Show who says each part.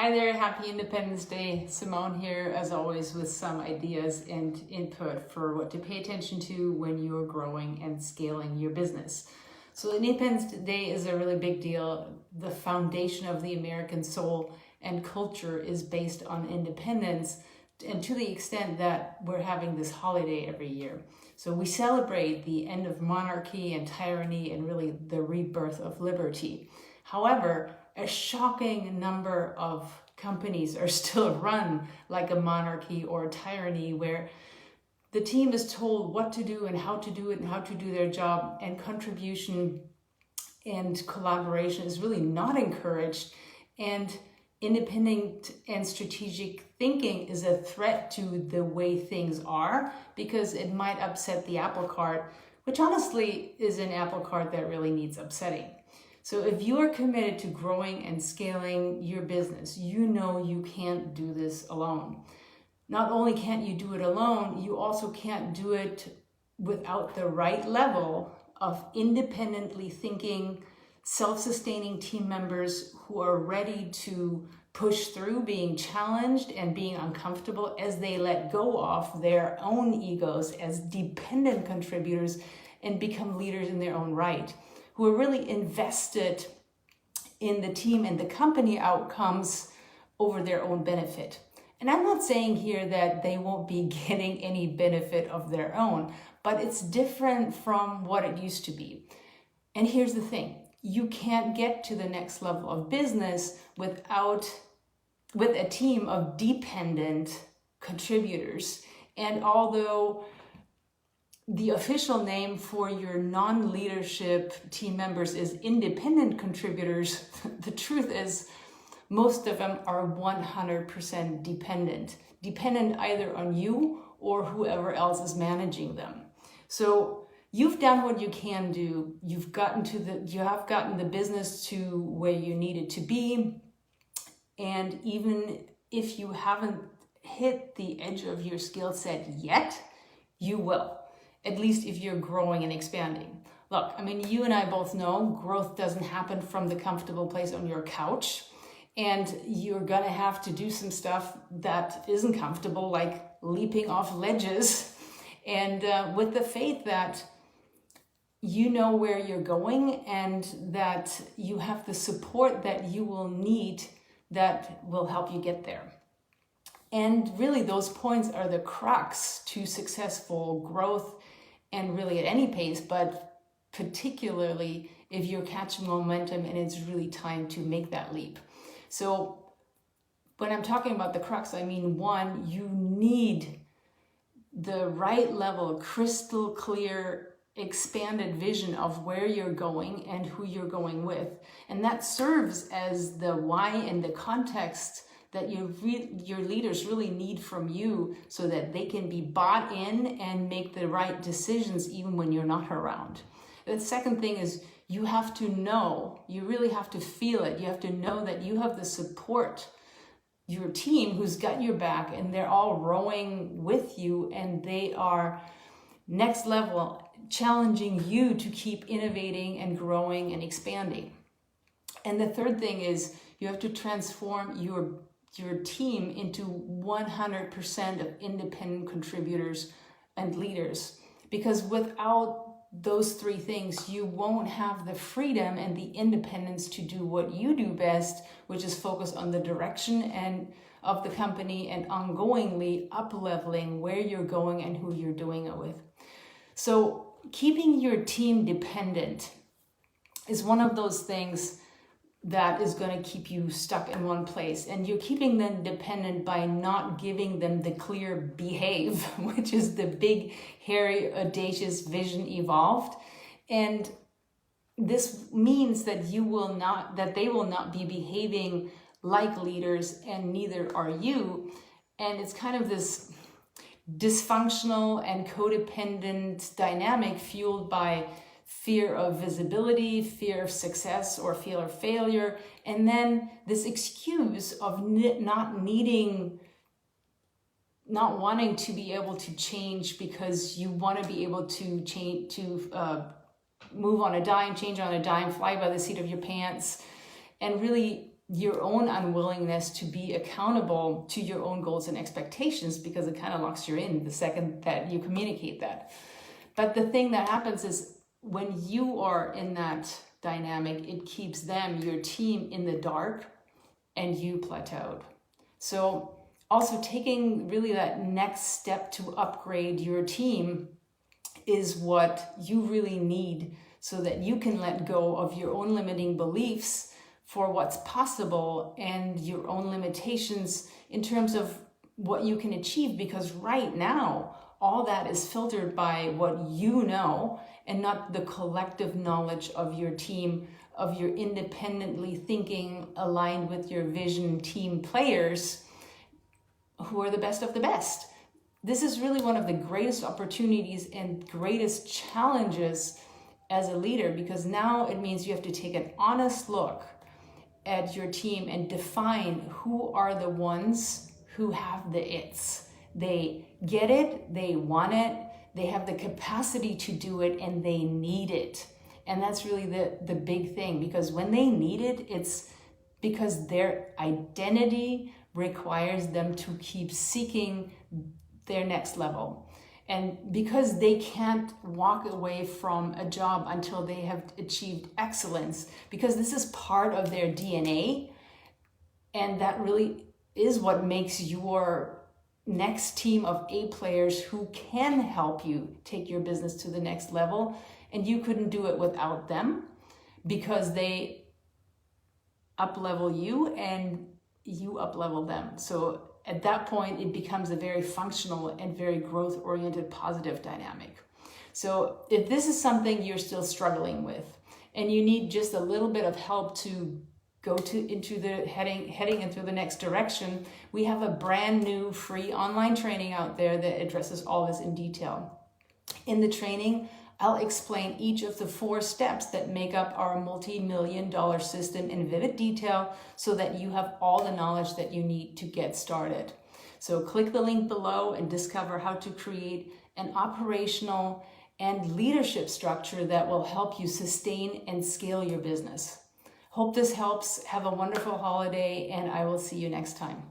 Speaker 1: Hi there, happy Independence Day. Simone here, as always, with some ideas and input for what to pay attention to when you're growing and scaling your business. So Independence Day is a really big deal. The foundation of the American soul and culture is based on independence, and to the extent that we're having this holiday every year. So we celebrate the end of monarchy and tyranny and really the rebirth of liberty. However, a shocking number of companies are still run like a monarchy or a tyranny, where the team is told what to do and how to do it and how to do their job, and contribution and collaboration is really not encouraged, and independent and strategic thinking is a threat to the way things are, because it might upset the apple cart, which honestly is an apple cart that really needs upsetting. So if you are committed to growing and scaling your business, you know you can't do this alone. Not only can't you do it alone, you also can't do it without the right level of independently thinking, self-sustaining team members who are ready to push through being challenged and being uncomfortable as they let go of their own egos as dependent contributors and become leaders in their own right, who are really invested in the team and the company outcomes over their own benefit. And I'm not saying here that they won't be getting any benefit of their own, but it's different from what it used to be. And here's the thing, you can't get to the next level of business with a team of dependent contributors. And although the official name for your non-leadership team members is independent contributors, the truth is most of them are 100% dependent either on you or whoever else is managing them. So you've done what you can do. You have gotten the business to where you need it to be. And even if you haven't hit the edge of your skill set yet, you will. At least if you're growing and expanding. Look, I mean, you and I both know growth doesn't happen from the comfortable place on your couch, and you're gonna have to do some stuff that isn't comfortable, like leaping off ledges, and with the faith that you know where you're going and that you have the support that you will need that will help you get there. And really those points are the crux to successful growth, and really at any pace, but particularly if you're catching momentum and it's really time to make that leap. So when I'm talking about the crux, I mean, one, you need the right level, crystal clear, expanded vision of where you're going and who you're going with. And that serves as the why and the context that your leaders really need from you, so that they can be bought in and make the right decisions even when you're not around. The second thing is you have to know, you really have to feel it. You have to know that you have the support, your team who's got your back, and they're all rowing with you, and they are next level, challenging you to keep innovating and growing and expanding. And the third thing is you have to transform your team into 100% of independent contributors and leaders, because without those three things, you won't have the freedom and the independence to do what you do best, which is focus on the direction and of the company and ongoingly up-leveling where you're going and who you're doing it with. So keeping your team dependent is one of those things that is going to keep you stuck in one place, and you're keeping them dependent by not giving them the clear behave, which is the big, hairy, audacious vision evolved. And this means that they will not be behaving like leaders, and neither are you. And it's kind of this dysfunctional and codependent dynamic fueled by fear of visibility, fear of success, or fear of failure, and then this excuse of not wanting to be able to change because you want to be able to move on a dime, change on a dime, fly by the seat of your pants, and really your own unwillingness to be accountable to your own goals and expectations, because it kind of locks you in the second that you communicate that. But the thing that happens is when you are in that dynamic, it keeps them, your team, in the dark, and you plateaued. So also taking really that next step to upgrade your team is what you really need, so that you can let go of your own limiting beliefs for what's possible and your own limitations in terms of what you can achieve. Because right now, all that is filtered by what you know and not the collective knowledge of your team, of your independently thinking, aligned with your vision team players who are the best of the best. This is really one of the greatest opportunities and greatest challenges as a leader, because now it means you have to take an honest look at your team and define who are the ones who have the its. They get it, they want it, they have the capacity to do it, and they need it. And that's really the big thing, because when they need it, it's because their identity requires them to keep seeking their next level. And because they can't walk away from a job until they have achieved excellence, because this is part of their DNA, and that really is what makes your next team of A players who can help you take your business to the next level. And you couldn't do it without them, because they up-level you and you up-level them. So at that point, it becomes a very functional and very growth-oriented positive dynamic. So if this is something you're still struggling with and you need just a little bit of help to go into the heading into the next direction, we have a brand new free online training out there that addresses all this in detail. In the training, I'll explain each of the 4 steps that make up our multi-million-dollar system in vivid detail, so that you have all the knowledge that you need to get started. So click the link below and discover how to create an operational and leadership structure that will help you sustain and scale your business. Hope this helps. Have a wonderful holiday, and I will see you next time.